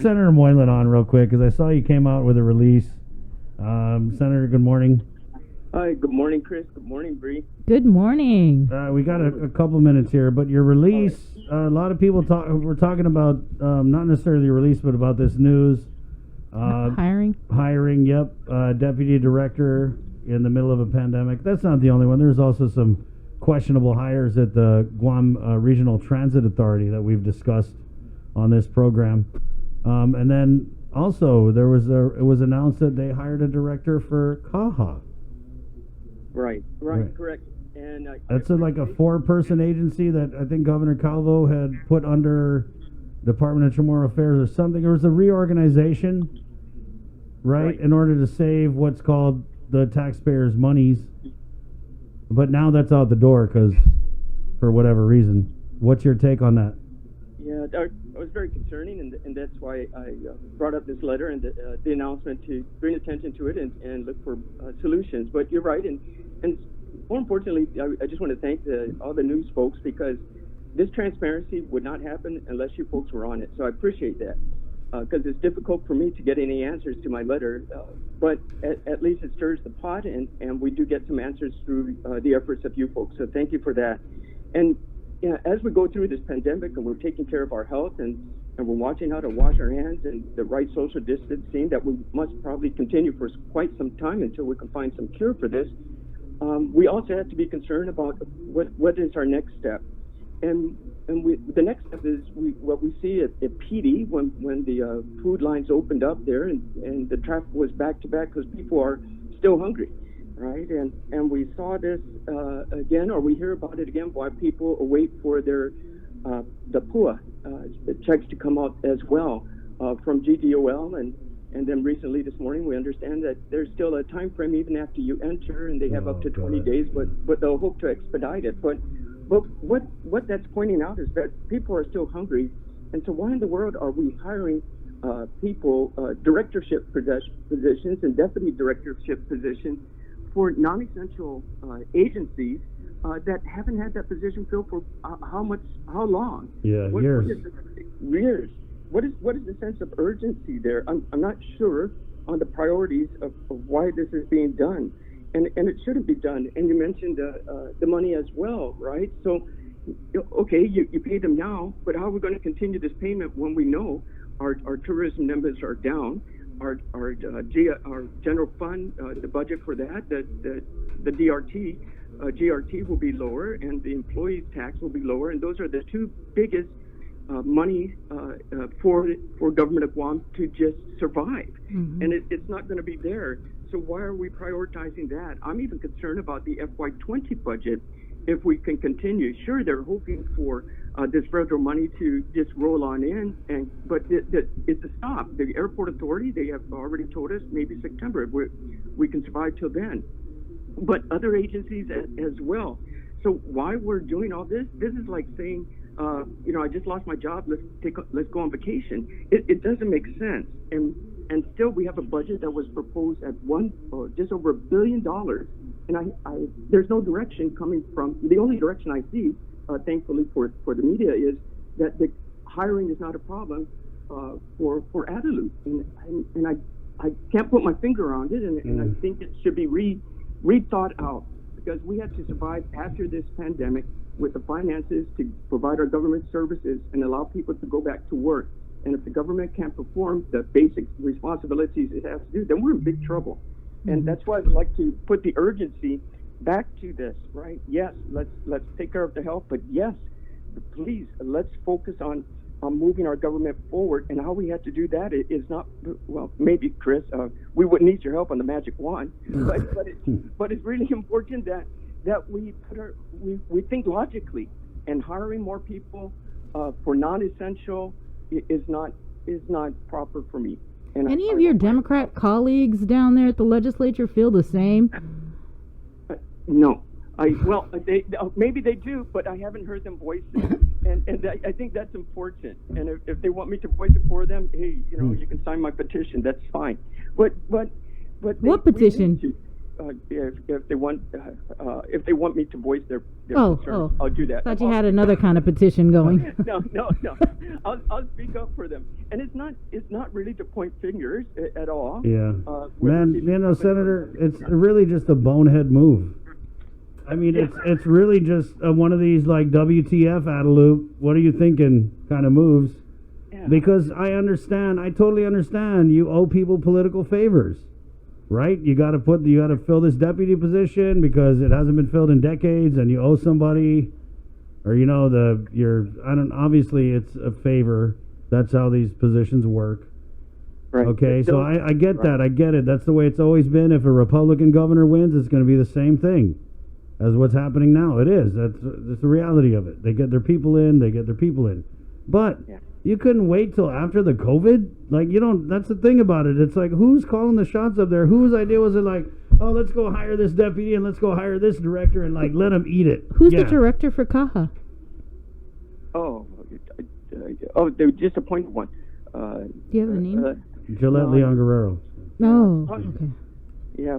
Senator Moylan on real quick because I saw you came out with a release. Senator, good morning. Hi, good morning, Chris. Good morning, Bree. Good morning. We got a couple minutes here, but your release, a lot of people we're talking about, not necessarily your release, but about this news. Hiring? Hiring, yep. Deputy director in the middle of a pandemic. That's not the only one. There's also some questionable hires at the Guam Regional Transit Authority that we've discussed on this program. And then also it was announced that they hired a director for CAHA. Right, correct. And that's like a 4-person agency that I think Governor Calvo had put under Department of Chamorro Affairs or something. There was a reorganization, right, in order to save what's called the taxpayers' monies. But now that's out the door because, for whatever reason. What's your take on that? Yeah, that was very concerning, and that's why I brought up this letter and the announcement to bring attention to it and look for solutions. But you're right, and more importantly, I just want to thank all the news folks because this transparency would not happen unless you folks were on it. So I appreciate that because it's difficult for me to get any answers to my letter, but at least it stirs the pot, and we do get some answers through the efforts of you folks. So thank you for that. And yeah, as we go through this pandemic and we're taking care of our health and we're watching how to wash our hands and the right social distancing that we must probably continue for quite some time until we can find some cure for this, we also have to be concerned about what is our next step. And the next step is what we see at PD when the food lines opened up there and the traffic was back to back because people are still hungry. Right, and we saw this again, or we hear about it again, why people await for their the PUA checks to come out as well from GDOL, and then recently this morning we understand that there's still a time frame even after you enter, and they have up to 20 days, but they'll hope to expedite it. But what that's pointing out is that people are still hungry, and so why in the world are we hiring people directorship positions and deputy directorship positions for non-essential agencies that haven't had that position filled for how long? Yeah, years. Years. What is the sense of urgency there? I'm not sure on the priorities of why this is being done, and it shouldn't be done. And you mentioned the money as well, right? So, okay, you pay them now, but how are we going to continue this payment when we know our tourism numbers are down? Our general fund, the budget for that, the DRT, GRT will be lower, and the employee tax will be lower, and those are the two biggest money for government of Guam to just survive, and it's not going to be there. So why are we prioritizing that? I'm even concerned about the FY20 budget. If we can continue, sure, they're hoping for this federal money to just roll on in, but it's a stop. The airport authority, they have already told us maybe September we can survive till then, but other agencies as well. So why we're doing all this is like saying, I just lost my job. Let's go on vacation. It doesn't make sense, and still we have a budget that was proposed at just over $1 billion. And there's no direction coming from. The only direction I see, thankfully for the media, is that the hiring is not a problem for Adelut, and I can't put my finger on it, and I think it should be rethought out because we had to survive after this pandemic with the finances to provide our government services and allow people to go back to work. And if the government can't perform the basic responsibilities it has to do, then we're in big trouble. And that's why I'd like to put the urgency back to this, right? Yes, let's take care of the health, but yes, please, let's focus on moving our government forward. And how we have to do that is not, well, maybe, Chris, we wouldn't need your help on the magic wand, but it's really important that we think logically, and hiring more people for non-essential is not proper for me. And Any of your Democrat colleagues down there at the legislature feel the same? No. Maybe they do, but I haven't heard them voice it. And I think that's important. And if they want me to voice it for them, hey, you can sign my petition. That's fine. But what petition? if they want me to voice their Oh, concerns, I'll do that. Thought you had another kind of petition going. No. I'll speak up for them, and it's not really to point fingers at all. Yeah, man, Senator, it's really just a bonehead move. I mean, it's really just one of these like WTF out of loop. What are you thinking? Kind of moves. Yeah. Because I totally understand. You owe people political favors, right? You got to fill this deputy position because it hasn't been filled in decades, and you owe somebody, or obviously it's a favor. That's how these positions work. Right. Okay, so I get that. I get it. That's the way it's always been. If a Republican governor wins, it's going to be the same thing as what's happening now. It is. That's the reality of it. They get their people in. But you couldn't wait till after the COVID? Like, that's the thing about it. It's like, who's calling the shots up there? Whose idea was it like, oh, let's go hire this deputy and let's go hire this director and like let them eat it? Who's the director for CAHA? They just appointed one. Do you have the name? Gillette Leon Guerrero. Oh, okay. Yeah,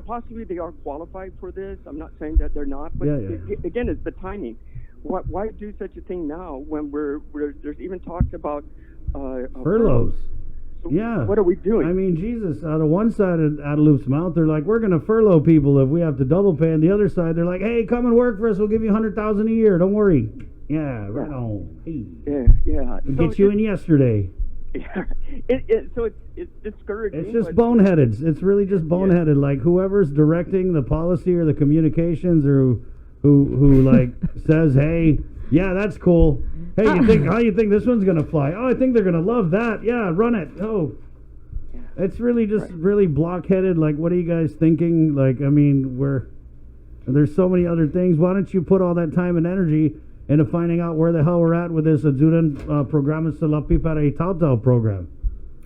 possibly they are qualified for this. I'm not saying that they're not, but again, it's the timing. Why do such a thing now when there's even talks about furloughs? So what are we doing? I mean, Jesus, out of one side of Loop's mouth, they're like, we're going to furlough people if we have to double pay. And the other side, they're like, hey, come and work for us. We'll give you $100,000 a year. Don't worry. Yeah, right on. Hey. Yeah. We'll get you in yesterday. Yeah. So it's discouraging. It's just boneheaded. It's really just boneheaded. Like whoever's directing the policy or the communications or who like says, hey, yeah, that's cool. Hey, how you think this one's gonna fly? Oh, I think they're gonna love that. Yeah, run it. Oh, it's really just really blockheaded. Like, what are you guys thinking? Like, I mean, there's so many other things. Why don't you put all that time and energy into finding out where the hell we're at with this Ajudan Programas de la Pipa y Tautau program?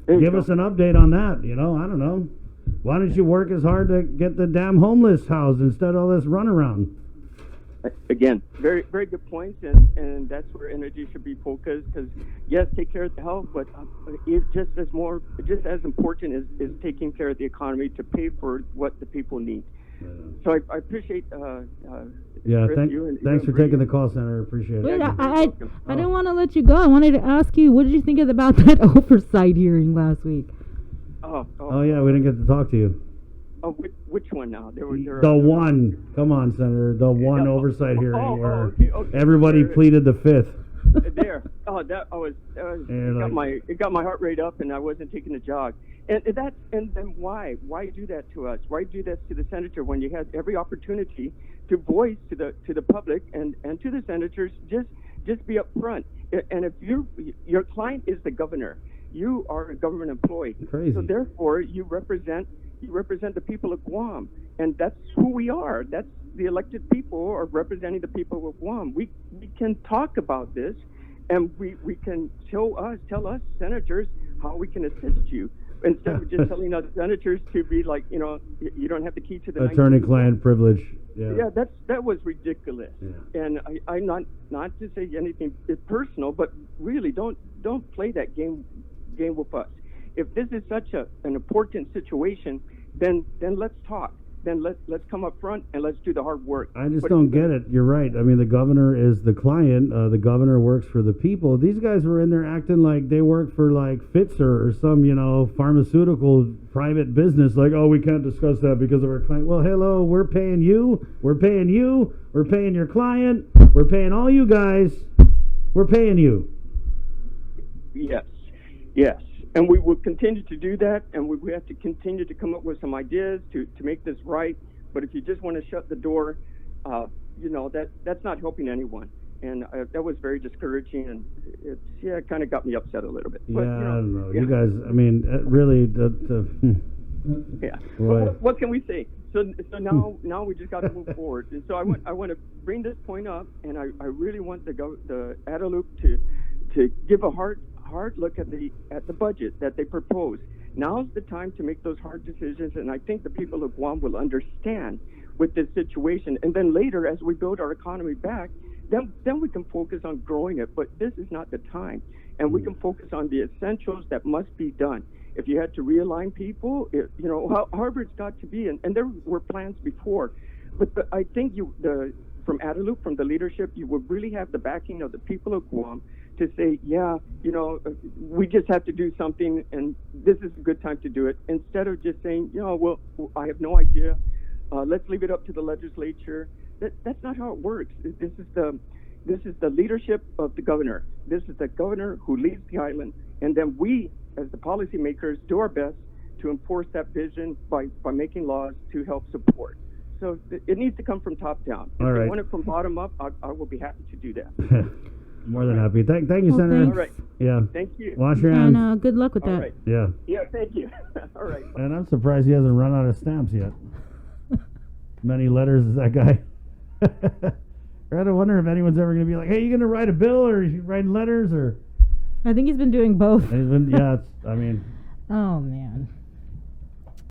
Give us an update on that. I don't know. Why don't you work as hard to get the damn homeless housed instead of all this runaround? Again, very, very good points, and that's where energy should be focused. Because yes, take care of the health, but just as important is taking care of the economy to pay for what the people need. So I appreciate. Thanks for taking the call, Senator. Appreciate it. Wait, I didn't want to let you go. I wanted to ask you, what did you think about that oversight hearing last week? Oh yeah, we didn't get to talk to you. Oh, which one now? One. Come on, Senator. The one oversight hearing where everybody pleaded the fifth. There. Oh, it got my heart rate up, and I wasn't taking a jog. And then why do that to us? Why do that to the senator when you had every opportunity to voice to the public and to the senators? Just be upfront. And if your client is the governor, you are a government employee. Crazy. So therefore, you represent the people of Guam, and that's who we are. That's the elected people are representing the people of Guam. We can talk about this, and we can tell us senators how we can assist you, instead of just telling us senators to be like, you don't have the key to the attorney-client privilege. Yeah, that was ridiculous. Yeah. And I'm not to say anything personal, but really don't play that game with us. If this is such an important situation, then let's talk. Then let's come up front and let's do the hard work. I just don't get it. You're right. I mean, the governor is the client. The governor works for the people. These guys were in there acting like they work for like Pfizer or some, pharmaceutical private business. Like, oh, we can't discuss that because of our client. Well, hello, we're paying you. We're paying you. We're paying your client. We're paying all you guys. We're paying you. Yes. And we will continue to do that, and we have to continue to come up with some ideas to make this right. But if you just want to shut the door, that's not helping anyone. And that was very discouraging, and it kind of got me upset a little bit. But, I don't know. Yeah. You guys, I mean, really, yeah. What can we say? So now we just got to move forward. And so I want to bring this point up, and I really want the Guadalupe to give a hard look at the budget that they propose. Now's the time to make those hard decisions, and I think the people of Guam will understand with this situation. And then later, as we build our economy back, then we can focus on growing it. But this is not the time. and we can focus on the essentials that must be done. If you had to realign people, Harvard's got to be, and there were plans before, but I think from Adelup, from the leadership, you would really have the backing of the people of Guam to say, we just have to do something, and this is a good time to do it, instead of just saying, well, I have no idea. Let's leave it up to the legislature. That's not how it works. This is the leadership of the governor. This is the governor who leads the island, and then we, as the policymakers, do our best to enforce that vision by making laws to help support. So it needs to come from top down. If you want it from bottom up, I will be happy to do that. More than happy. Thank you, Senator. Thanks. All right. Yeah. Thank you. Wash your hands. And good luck with All that. right. Yeah. Yeah, thank you. All right. And I'm surprised he hasn't run out of stamps yet. Many letters as that guy. I had to wonder if anyone's ever going to be like, hey, you going to write a bill, or is he writing letters, or... I think he's been doing both. And he's been, yeah, I mean... Oh, man.